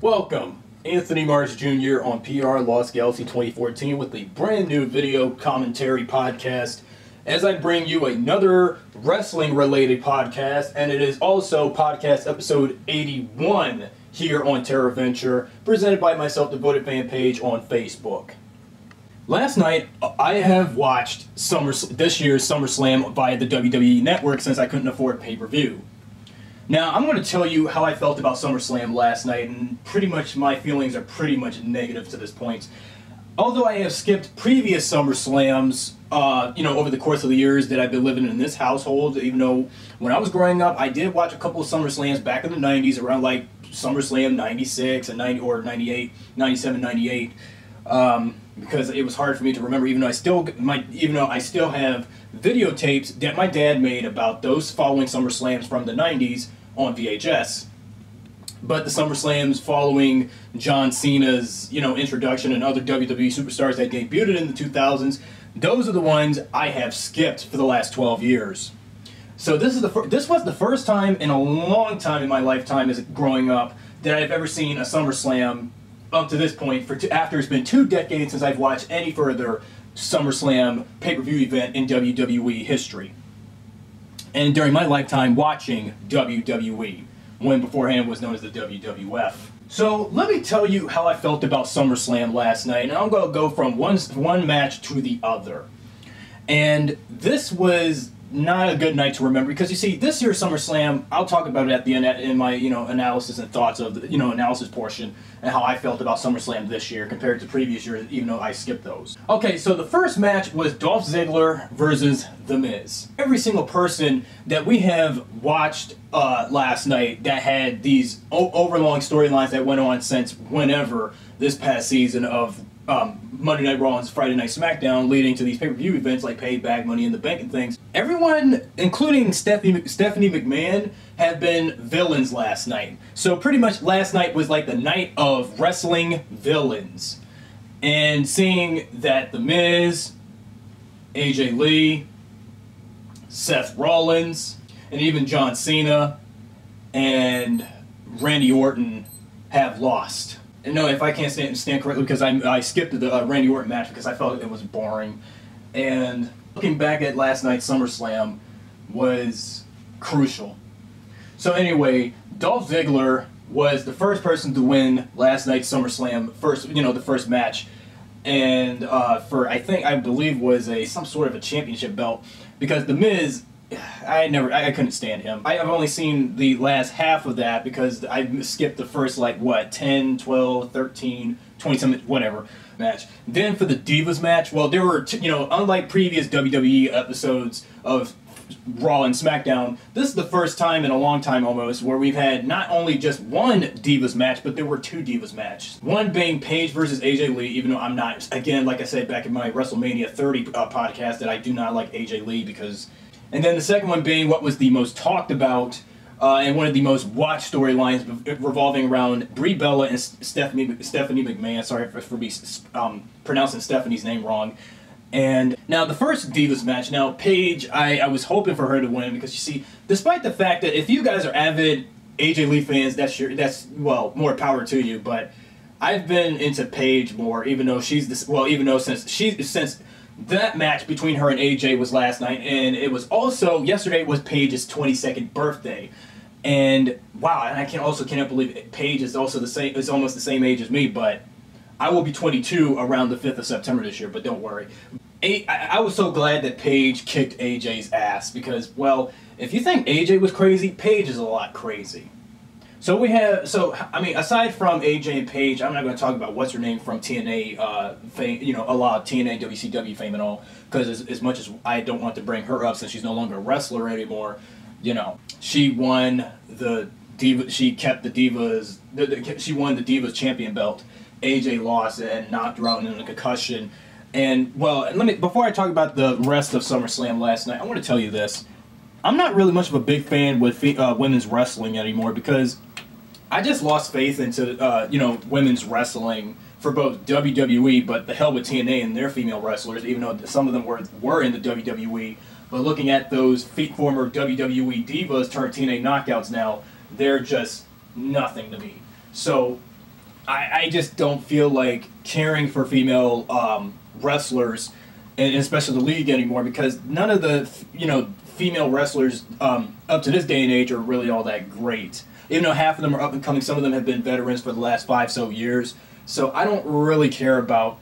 Welcome, Anthony Marsh Jr. on PRLostGalaxy2014 with a brand new video commentary podcast as I bring you another wrestling-related podcast, and it is also podcast episode 81 here on Terra Venture, presented by myself, devoted fan page on Facebook. Last night, I have watched this year's SummerSlam via the WWE Network since I couldn't afford pay-per-view. Now, I'm going to tell you how I felt about SummerSlam last night, and pretty much my feelings are pretty much negative to this point. Although I have skipped previous SummerSlams, over the course of the years that I've been living in this household, even though when I was growing up, I did watch a couple of SummerSlams back in the 90s, around like SummerSlam 96 and or 98, 97, 98, because it was hard for me to remember, even though I still have videotapes that my dad made about those following SummerSlams from the 90s on VHS. But the SummerSlams following John Cena's, introduction and other WWE superstars that debuted in the 2000s, those are the ones I have skipped for the last 12 years. So this was the first time in a long time in my lifetime as growing up that I've ever seen a SummerSlam up to this point, after it's been 2 decades since I've watched any further SummerSlam pay-per-view event in WWE history. And during my lifetime watching WWE, when beforehand was known as the WWF. So let me tell you how I felt about SummerSlam last night, and I'm going to go from one match to the other. And this was not a good night to remember, because you see, this year's SummerSlam, I'll talk about it at the end in my analysis and thoughts of the analysis portion, and how I felt about SummerSlam this year compared to previous years, even though I skipped those. Okay, so the first match was Dolph Ziggler versus The Miz. Every single person that we have watched last night that had these overlong storylines that went on since whenever this past season of Monday Night Raw and Friday Night SmackDown, leading to these pay-per-view events like Payback, Money in the Bank, and things. Everyone, including Stephanie McMahon, have been villains last night. So pretty much last night was like the night of wrestling villains. And seeing that The Miz, AJ Lee, Seth Rollins, and even John Cena and Randy Orton have lost. And no, if I can't stand correctly, because I skipped the Randy Orton match because I felt it was boring. And looking back at last night's SummerSlam was crucial. So anyway, Dolph Ziggler was the first person to win last night's SummerSlam, the first match, and I believe was some sort of a championship belt, because The Miz, I couldn't stand him. I've only seen the last half of that because I skipped the first, 10, 12, 13, 20-something, whatever, match. Then for the Divas match, well, there were, unlike previous WWE episodes of Raw and SmackDown, this is the first time in a long time almost where we've had not only just one Divas match, but there were 2 Divas matches. One being Paige versus AJ Lee, even though I'm not, again, like I said back in my Wrestlemania 30 podcast, that I do not like AJ Lee because... And then the second one being what was the most talked about and one of the most watched storylines revolving around Brie Bella and Stephanie McMahon. Sorry for me pronouncing Stephanie's name wrong. And now the first Divas match, now Paige, I was hoping for her to win, because you see, despite the fact that if you guys are avid AJ Lee fans, that's more power to you, but I've been into Paige more, even though since that match between her and AJ was last night, and it was also, yesterday was Paige's 22nd birthday. And wow, and I cannot believe Paige is almost the same age as me, but I will be 22 around the 5th of September this year, but don't worry. I was so glad that Paige kicked AJ's ass, because, well, if you think AJ was crazy, Paige is a lot crazy. So aside from AJ and Paige, I'm not going to talk about what's her name from TNA fame, a lot of TNA, WCW fame and all, because as much as I don't want to bring her up since she's no longer a wrestler anymore, she won she kept the Divas, she won the Divas champion belt. AJ lost and knocked her out in a concussion. And, well, before I talk about the rest of SummerSlam last night, I want to tell you this. I'm not really much of a big fan with women's wrestling anymore, because I just lost faith into, women's wrestling for both WWE, but the hell with TNA and their female wrestlers, even though some of them were in the WWE. But looking at those former WWE divas turned TNA knockouts now, they're just nothing to me. So I just don't feel like caring for female wrestlers, and especially the league anymore, because none of the female wrestlers up to this day and age are really all that great. Even though half of them are up and coming, some of them have been veterans for the last 5 so years. So I don't really care about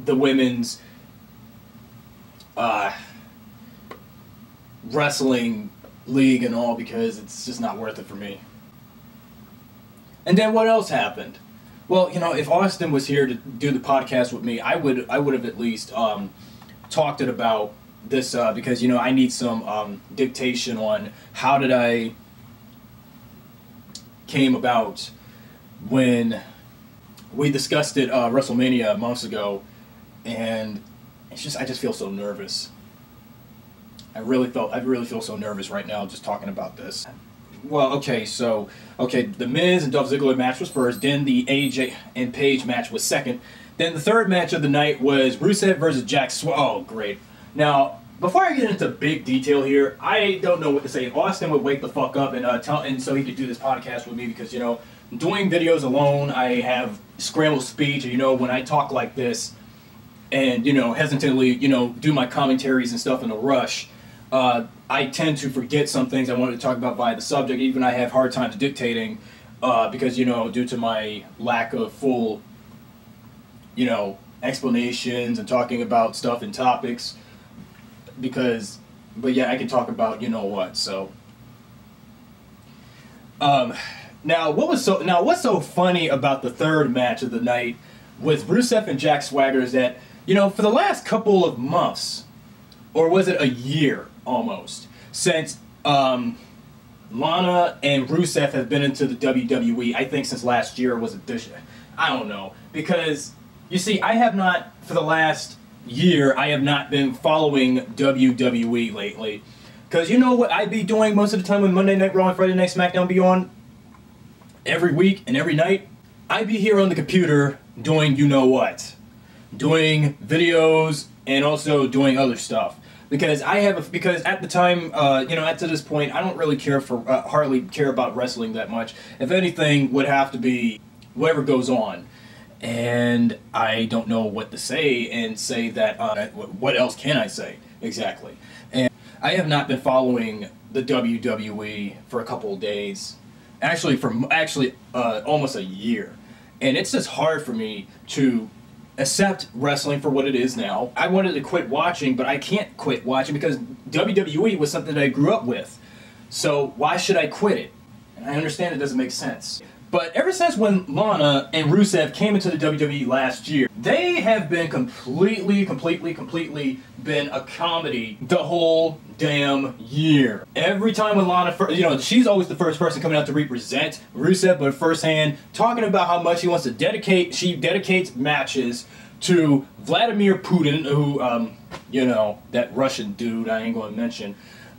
the women's wrestling league and all, because it's just not worth it for me. And then what else happened? Well, if Austin was here to do the podcast with me, I would have at least talked about this because I need some dictation on how did I came about when we discussed it WrestleMania months ago, and I just feel so nervous. I really feel so nervous right now just talking about this. Well, okay, the Miz and Dolph Ziggler match was first, then the AJ and Paige match was second, then the third match of the night was Rusev versus Jack Swagger. Oh, great. Now, before I get into big detail here, I don't know what to say. Austin would wake the fuck up and so he could do this podcast with me, because doing videos alone, I have scrambled speech, and when I talk like this and hesitantly do my commentaries and stuff in a rush, I tend to forget some things I wanted to talk about via the subject. Even I have hard times dictating because due to my lack of full explanations and talking about stuff and topics. But yeah, I can talk about what. So now what's so funny about the third match of the night with Rusev and Jack Swagger is that for the last couple of months, or was it a year almost, since Lana and Rusev have been into the WWE, I think since last year, or was it this year? I don't know, because you see, I have not, for the last year, I have not been following WWE lately, because what I'd be doing most of the time when Monday Night Raw and Friday Night SmackDown be on every week and every night? I'd be here on the computer doing what, doing videos and also doing other stuff. Because at the time, up to this point, I don't really hardly care about wrestling that much. If anything, would have to be whatever goes on. And I don't know what to say and say that, what else can I say, exactly. And I have not been following the WWE for a couple of days, actually almost a year. And it's just hard for me to accept wrestling for what it is now. I wanted to quit watching, but I can't quit watching because WWE was something that I grew up with. So why should I quit it? And I understand it doesn't make sense. But ever since when Lana and Rusev came into the WWE last year, they have been completely been a comedy the whole damn year. Every time when Lana, she's always the first person coming out to represent Rusev, but firsthand, talking about how much she dedicates matches to Vladimir Putin, who, that Russian dude I ain't going to mention,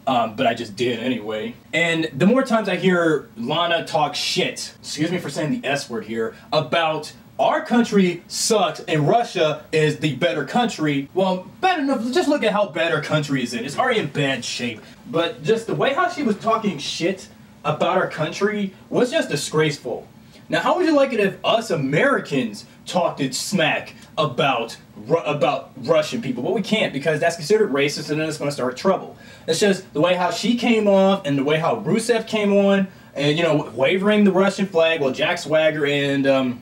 but I just did anyway. And the more times I hear Lana talk shit, excuse me for saying the S word here, about our country sucks and Russia is the better country. Well, bad enough, just look at how bad our country is in. It's already in bad shape. But just the way how she was talking shit about our country was just disgraceful. Now, how would you like it if us Americans talked smack about Russian people? Well, we can't, because that's considered racist, and then it's going to start trouble. It's just the way how she came off and the way how Rusev came on, and wavering the Russian flag while Jack Swagger and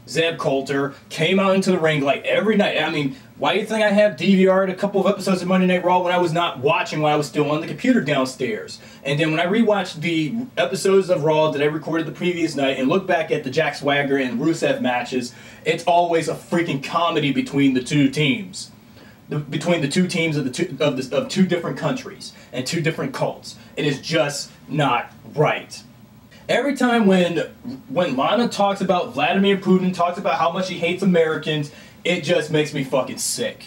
Zeb Coulter came out into the ring like every night. I mean, why do you think I have DVR'd a couple of episodes of Monday Night Raw when I was not watching, when I was still on the computer downstairs? And then when I rewatched the episodes of Raw that I recorded the previous night and look back at the Jack Swagger and Rusev matches, it's always a freaking comedy between the two teams. Between the two teams of two different countries and two different cults. It is just not right. Every time when Lana talks about Vladimir Putin, talks about how much he hates Americans, it just makes me fucking sick.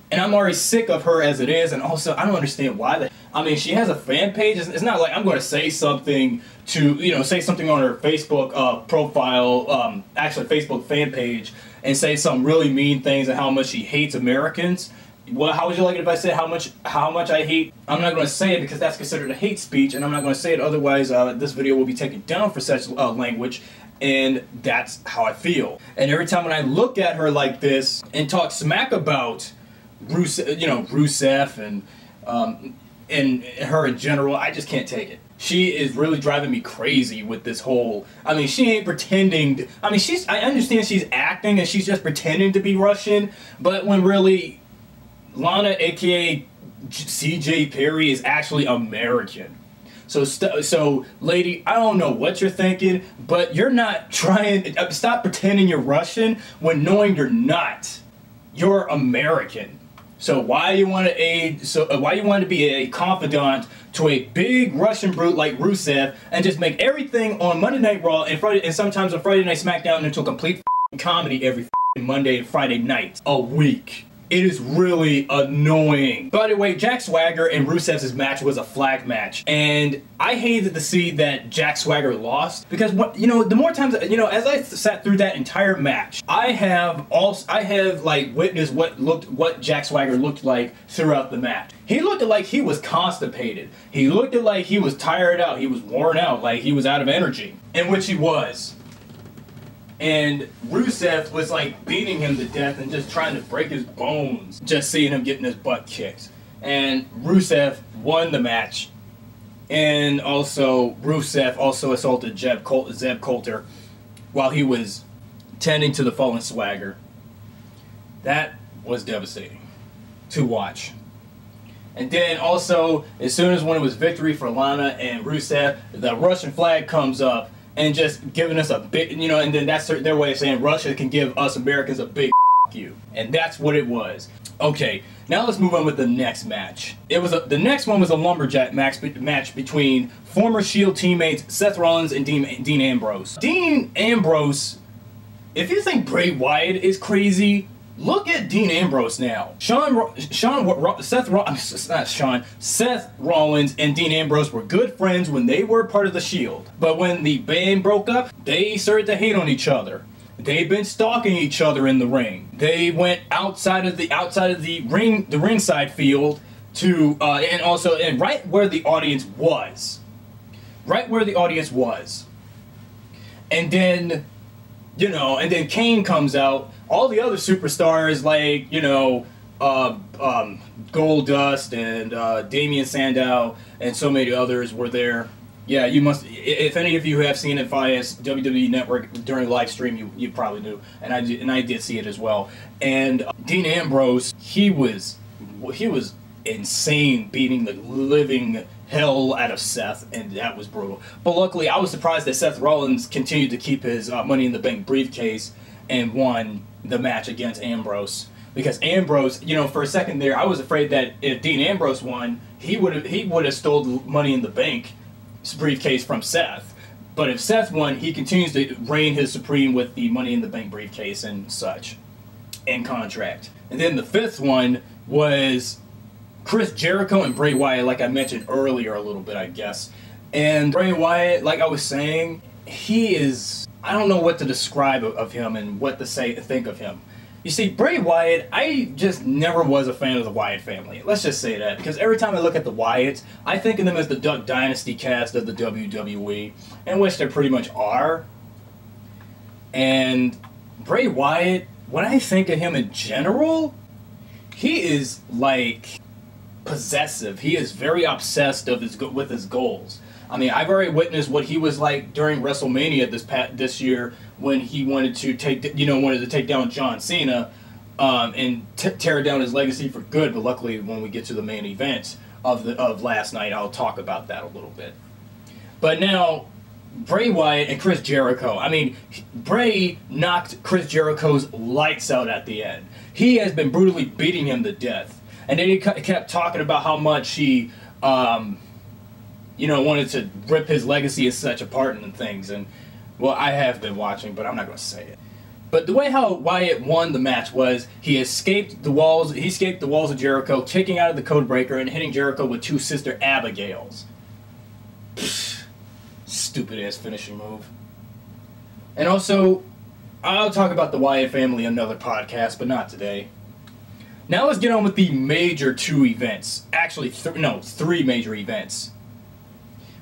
And I'm already sick of her as it is, and also I don't understand why. I mean, she has a fan page. It's not like I'm going to say something say something on her Facebook profile, actually Facebook fan page, and say some really mean things and how much she hates Americans. Well, how would you like it if I said how much I hate? I'm not going to say it because that's considered a hate speech, and I'm not going to say it otherwise. This video will be taken down for such language. And that's how I feel. And every time when I look at her like this and talk smack about Rusev and her in general, I just can't take it. She is really driving me crazy with this whole, I mean, she ain't pretending, I understand she's acting and she's just pretending to be Russian, but when really Lana, aka CJ Perry, is actually American. So lady, I don't know what you're thinking, but you're not trying, stop pretending you're Russian when knowing you're not. You're American. So why you want to be a confidant to a big Russian brute like Rusev and just make everything on Monday Night Raw and sometimes on Friday Night SmackDown into a complete comedy every Monday and Friday night a week? It is really annoying. By the way, Jack Swagger and Rusev's match was a flag match, and I hated to see that Jack Swagger lost because the more times as I sat through that entire match, I have like witnessed what Jack Swagger looked like throughout the match. He looked like he was constipated. He looked like he was tired out. He was worn out, like he was out of energy, in which he was. And Rusev was like beating him to death and just trying to break his bones, just seeing him getting his butt kicked. And Rusev won the match. And also, Rusev also assaulted Zeb Coulter while he was tending to the fallen Swagger. That was devastating to watch. And then also, as soon as when it was victory for Lana and Rusev, the Russian flag comes up. And just giving us a big, and then that's their way of saying Russia can give us Americans a big you. And that's what it was. Okay, now let's move on with the next match. The next one was a lumberjack match between former Shield teammates Seth Rollins and Dean Ambrose. Dean Ambrose, if you think Bray Wyatt is crazy, look at Dean Ambrose now. Seth Rollins and Dean Ambrose were good friends when they were part of the Shield. But when the band broke up, they started to hate on each other. They've been stalking each other in the ring. They went outside of the ringside field to and right where the audience was. Right where the audience was. And then Kane comes out. All the other superstars like, Goldust and Damian Sandow and so many others were there. Yeah, you must, if any of you have seen it via WWE Network during the live stream, you probably knew. And I did see it as well. And Dean Ambrose, he was insane, beating the living hell out of Seth, and that was brutal. But luckily, I was surprised that Seth Rollins continued to keep his Money in the Bank briefcase and won the match against Ambrose. Because Ambrose, for a second there, I was afraid that if Dean Ambrose won, he would have stole the Money in the Bank briefcase from Seth. But if Seth won, he continues to reign his supreme with the Money in the Bank briefcase and such, and contract. And then the fifth one was Chris Jericho and Bray Wyatt, like I mentioned earlier a little bit, I guess. And Bray Wyatt, like I was saying, he is, I don't know what to describe of him and what to think of him. You see, Bray Wyatt, I just never was a fan of the Wyatt family. Let's just say that. Because every time I look at the Wyatts, I think of them as the Duck Dynasty cast of the WWE, in which they pretty much are. And Bray Wyatt, when I think of him in general, he is like possessive. He is very obsessed with his goals. I mean, I've already witnessed what he was like during WrestleMania this year when he wanted to take down John Cena and tear down his legacy for good. But luckily, when we get to the main event of last night, I'll talk about that a little bit. But now, Bray Wyatt and Chris Jericho. I mean, Bray knocked Chris Jericho's lights out at the end. He has been brutally beating him to death. And then he kept talking about how much he wanted to rip his legacy as such apart and things. And, well, I have been watching, but I'm not going to say it. But the way how Wyatt won the match was he escaped the walls of Jericho, kicking out of the Codebreaker and hitting Jericho with two Sister Abigails. Stupid-ass finishing move. And also, I'll talk about the Wyatt family in another podcast, but not today. Now let's get on with the major two events. Actually, three major events.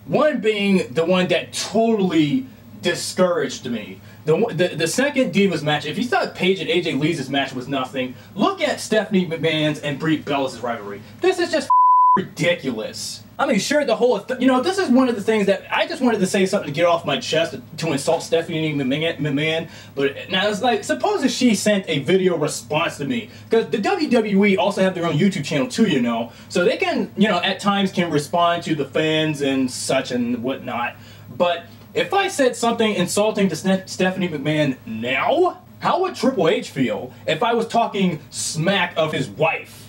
One being the one that totally discouraged me. The second Divas match, if you thought Paige and AJ Lee's match was nothing, look at Stephanie McMahon's and Brie Bella's rivalry. This is just ridiculous. I mean, sure, the whole, you know, this is one of the things that I just wanted to say something to get off my chest to insult Stephanie McMahon, but now it's like, suppose if she sent a video response to me, because the WWE also have their own YouTube channel too, you know, so they can, you know, at times can respond to the fans and such and whatnot, but if I said something insulting to Stephanie McMahon now, how would Triple H feel if I was talking smack of his wife?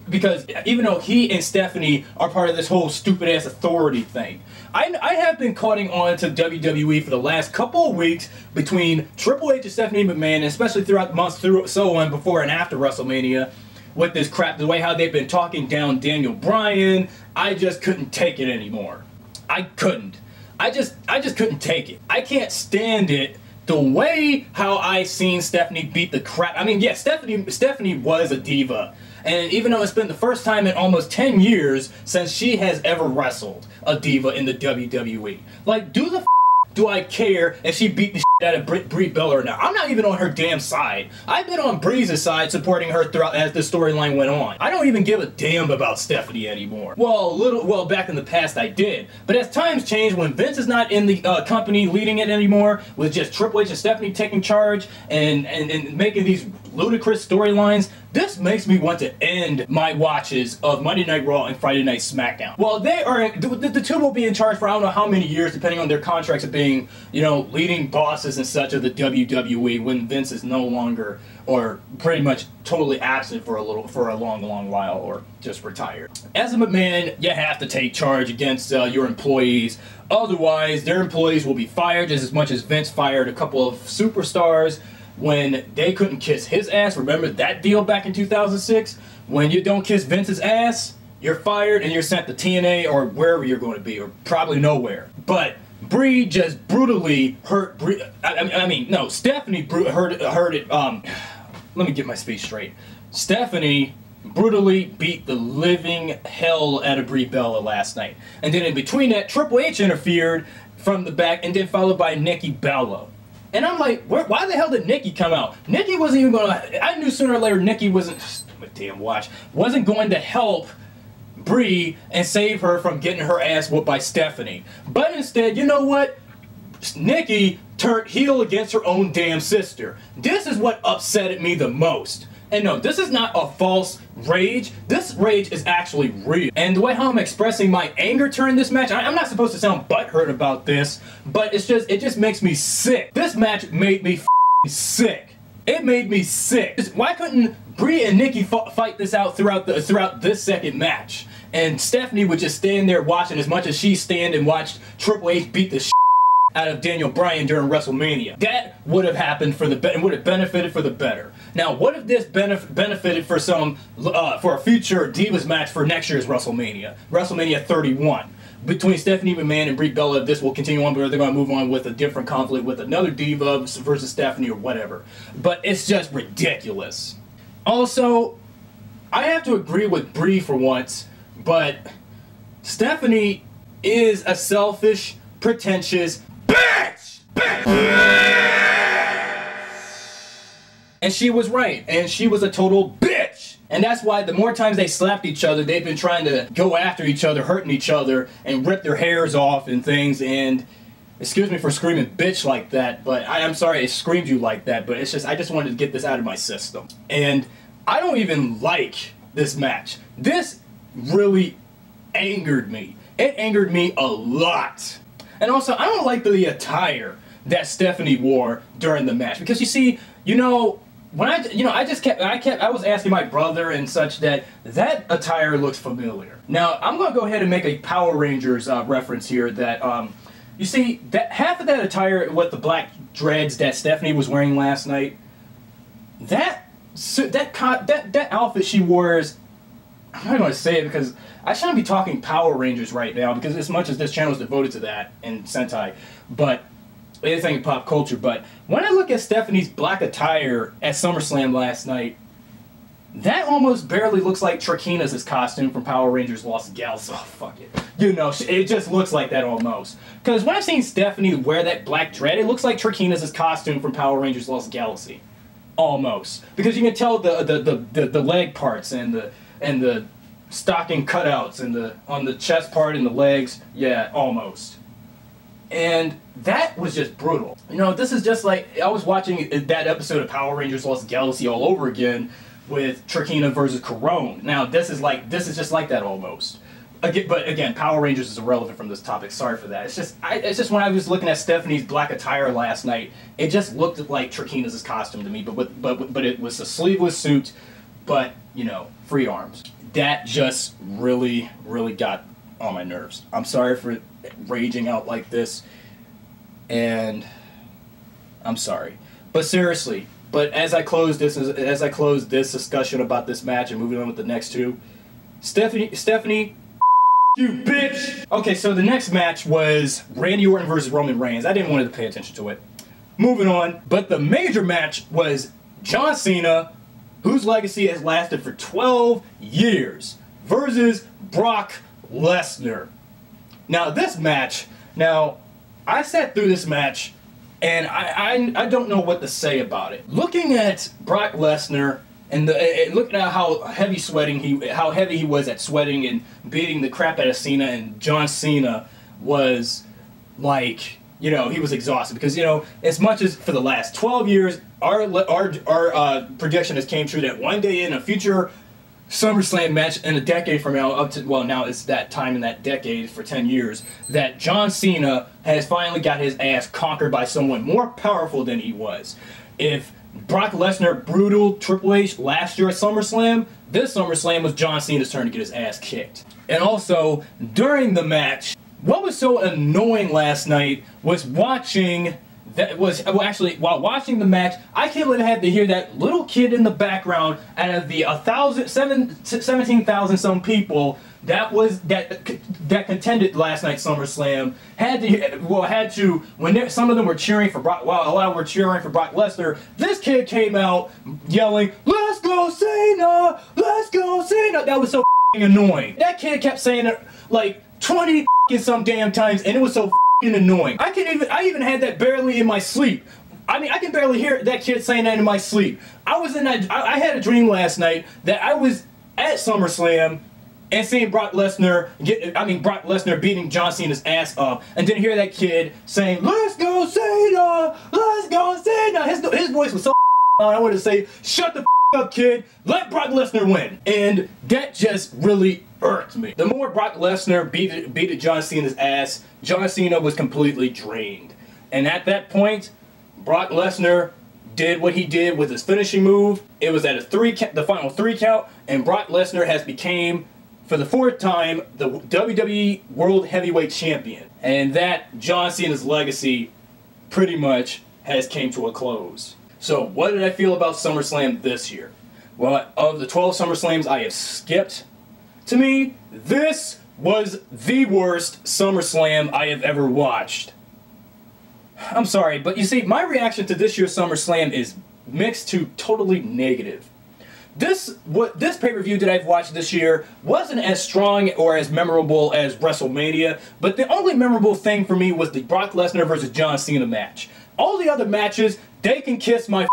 Because even though he and Stephanie are part of this whole stupid-ass authority thing, I have been caught on to WWE for the last couple of weeks between Triple H and Stephanie McMahon, and especially throughout the months so on before and after WrestleMania, with this crap, the way how they've been talking down Daniel Bryan. I just couldn't take it anymore. I couldn't. I just couldn't take it. I can't stand it. The way how I seen Stephanie beat the crap. I mean, yeah, Stephanie was a diva. And even though it's been the first time in almost 10 years since she has ever wrestled a diva in the WWE. Like, do I care if she beat the out of Brie Bella or not? I'm not even on her damn side. I've been on Brie's side supporting her throughout as the storyline went on. I don't even give a damn about Stephanie anymore. Well, back in the past I did. But as times change, when Vince is not in the company leading it anymore, with just Triple H and Stephanie taking charge and making these ludicrous storylines, this makes me want to end my watches of Monday Night Raw and Friday Night SmackDown. Well, they are, the two will be in charge for I don't know how many years, depending on their contracts of being, you know, leading bosses and such of the WWE when Vince is no longer, or pretty much totally absent for a long while, or just retired. As a McMahon, you have to take charge against your employees. Otherwise, their employees will be fired just as much as Vince fired a couple of superstars when they couldn't kiss his ass. Remember that deal back in 2006? When you don't kiss Vince's ass, you're fired and you're sent to TNA or wherever you're going to be, or probably nowhere. But Brie just brutally hurt Brie. Stephanie hurt it. Let me get my speech straight. Stephanie brutally beat the living hell out of Brie Bella last night. And then in between that, Triple H interfered from the back, and then followed by Nikki Bella. And I'm like, why the hell did Nikki come out? Nikki wasn't even going to... I knew sooner or later Nikki wasn't going to help Brie and save her from getting her ass whooped by Stephanie. But instead, you know what? Nikki turned heel against her own damn sister. This is what upset me the most. And no, this is not a false rage. This rage is actually real. And the way how I'm expressing my anger during this match, I'm not supposed to sound butthurt about this, but it just makes me sick. This match made me sick. It made me sick. Why couldn't Brie and Nikki fight this out throughout this second match? And Stephanie would just stand there watching as much as she stand and watched Triple H beat the out of Daniel Bryan during WrestleMania. That would have happened for the better, would have benefited for the better. Now, what if this benefited for for a future Divas match for next year's WrestleMania, WrestleMania 31, between Stephanie McMahon and Brie Bella? If this will continue on, but they're going to move on with a different conflict with another Diva versus Stephanie or whatever. But it's just ridiculous. Also, I have to agree with Brie for once, but Stephanie is a selfish, pretentious bitch! And she was right, and she was a total bitch! And that's why the more times they slapped each other, they've been trying to go after each other, hurting each other, and rip their hairs off and things, and excuse me for screaming bitch like that, but I'm sorry it screamed you like that, but it's just, I just wanted to get this out of my system. And I don't even like this match. This really angered me. It angered me a lot. And also, I don't like the attire that Stephanie wore during the match, because you see, you know, when I was asking my brother and such that attire looks familiar. Now, I'm going to go ahead and make a Power Rangers reference here that, you see, that half of that attire with the black dreads that Stephanie was wearing last night, that outfit she wore is, I'm not going to say it because I shouldn't be talking Power Rangers right now, because as much as this channel is devoted to that and Sentai, but anything in pop culture, but when I look at Stephanie's black attire at SummerSlam last night, that almost barely looks like Trakina's costume from Power Rangers Lost Galaxy. Oh, fuck it. You know, it just looks like that almost. Because when I've seen Stephanie wear that black dread, it looks like Trakina's costume from Power Rangers Lost Galaxy. Almost. Because you can tell the leg parts and the stocking cutouts and on the chest part and the legs. Yeah, almost. And that was just brutal. You know, this is just like, I was watching that episode of Power Rangers Lost Galaxy all over again with Trakina versus Corone. Now, this is just like that almost. Again, but again, Power Rangers is irrelevant from this topic. Sorry for that. It's just when I was looking at Stephanie's black attire last night, it just looked like Trakina's costume to me, but it was a sleeveless suit, but, you know, free arms. That just really got on my nerves. I'm sorry for raging out like this, and I'm sorry. But seriously, as I close this discussion about this match and moving on with the next two, Stephanie, you bitch! Okay, so the next match was Randy Orton versus Roman Reigns. I didn't want to pay attention to it. Moving on, but the major match was John Cena, whose legacy has lasted for 12 years, versus Brock Lesnar. Now this match, I sat through this match and I don't know what to say about it. Looking at Brock Lesnar and looking at how heavy he was at sweating and beating the crap out of Cena, and John Cena was like, you know, he was exhausted because, you know, as much as for the last 12 years, our prediction has came true that one day in a future SummerSlam match in a decade from now, now it's that time in that decade for 10 years, that John Cena has finally got his ass conquered by someone more powerful than he was. If Brock Lesnar brutal Triple H last year at SummerSlam, this SummerSlam was John Cena's turn to get his ass kicked. And also, during the match, what was so annoying last night was watching while watching the match, I can't believe I had to hear that little kid in the background out of the 17,000 some people that contended last night's SummerSlam when some of them were cheering for Brock, while a lot were cheering for Brock Lesnar. This kid came out yelling, "Let's go Cena! Let's go Cena!" That was so annoying. That kid kept saying it like 20 some damn times, and it was so annoying. I even had that barely in my sleep. I mean, I can barely hear that kid saying that in my sleep. I had a dream last night that I was at SummerSlam and seeing Brock Lesnar beating John Cena's ass up, and then hear that kid saying, "Let's go Cena! Let's go Cena!" His voice was so loud, I wanted to say, "Shut the up, kid! Let Brock Lesnar win!" And that just really irked me. The more Brock Lesnar beat John Cena's ass, John Cena was completely drained. And at that point, Brock Lesnar did what he did with his finishing move. It was at the final 3 count, and Brock Lesnar has became, for the 4th time, the WWE World Heavyweight Champion. And that John Cena's legacy pretty much has came to a close. So what did I feel about SummerSlam this year? Well, of the 12 SummerSlams I have skipped, to me, this was the worst SummerSlam I have ever watched. I'm sorry, but you see, my reaction to this year's SummerSlam is mixed to totally negative. This pay-per-view that I've watched this year wasn't as strong or as memorable as Wrestlemania, but the only memorable thing for me was the Brock Lesnar versus John Cena match. All the other matches, they can kiss my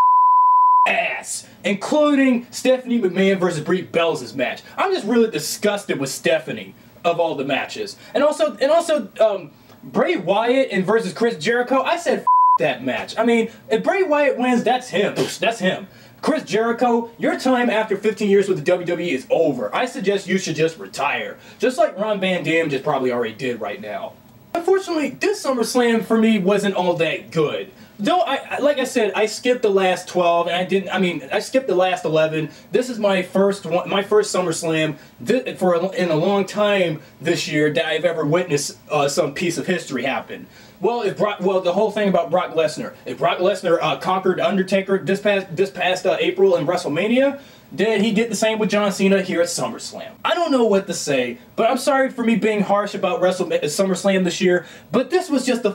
ass, including Stephanie McMahon versus Brie Bella's match. I'm just really disgusted with Stephanie of all the matches, and also Bray Wyatt and versus Chris Jericho. I said that match. I mean, if Bray Wyatt wins, that's him. That's him. Chris Jericho, your time after 15 years with the WWE is over. I suggest you should just retire, just like Ron Van Dam just probably already did right now. Unfortunately, this SummerSlam for me wasn't all that good. Though, like I said, I skipped the last 12, and I skipped the last 11. This is my first SummerSlam in a long time this year that I've ever witnessed some piece of history happen. Well, the whole thing about Brock Lesnar. If Brock Lesnar conquered Undertaker this past April in WrestleMania, then he did the same with John Cena here at SummerSlam. I don't know what to say, but I'm sorry for me being harsh about SummerSlam this year, but this was just the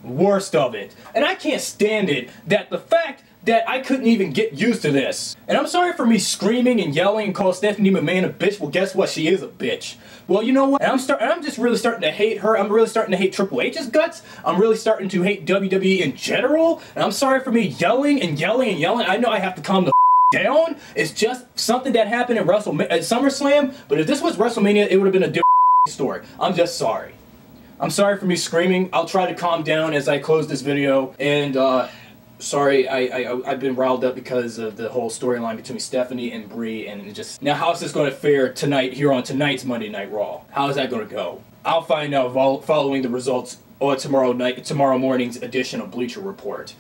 worst of it. And I can't stand it that the fact that I couldn't even get used to this. And I'm sorry for me screaming and yelling and call Stephanie McMahon a bitch. Well, guess what? She is a bitch. Well, you know what? And I'm just really starting to hate her. I'm really starting to hate Triple H's guts. I'm really starting to hate WWE in general. And I'm sorry for me yelling and yelling and yelling. I know I have to calm the down. It's just something that happened at SummerSlam. But if this was WrestleMania, it would have been a different story. I'm just sorry. I'm sorry for me screaming. I'll try to calm down as I close this video. And sorry, I've been riled up because of the whole storyline between Stephanie and Brie, and it just... Now, how is this going to fare tonight here on tonight's Monday Night Raw? How is that going to go? I'll find out following the results on tomorrow morning's edition of Bleacher Report.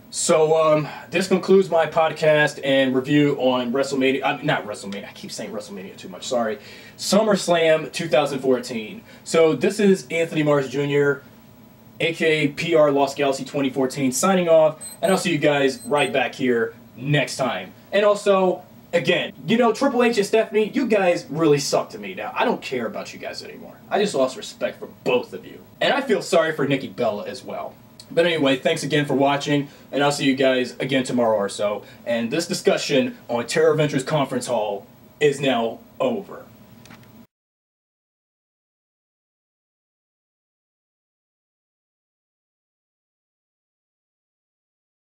So, this concludes my podcast and review on WrestleMania, not WrestleMania, I keep saying WrestleMania too much, sorry. SummerSlam 2014. So, this is Anthony Mars Jr., aka PRLostGalaxy2014, signing off, and I'll see you guys right back here next time. And also, again, you know, Triple H and Stephanie, you guys really suck to me now. I don't care about you guys anymore. I just lost respect for both of you. And I feel sorry for Nikki Bella as well. But anyway, thanks again for watching, and I'll see you guys again tomorrow or so. And this discussion on Terror Ventures Conference Hall is now over.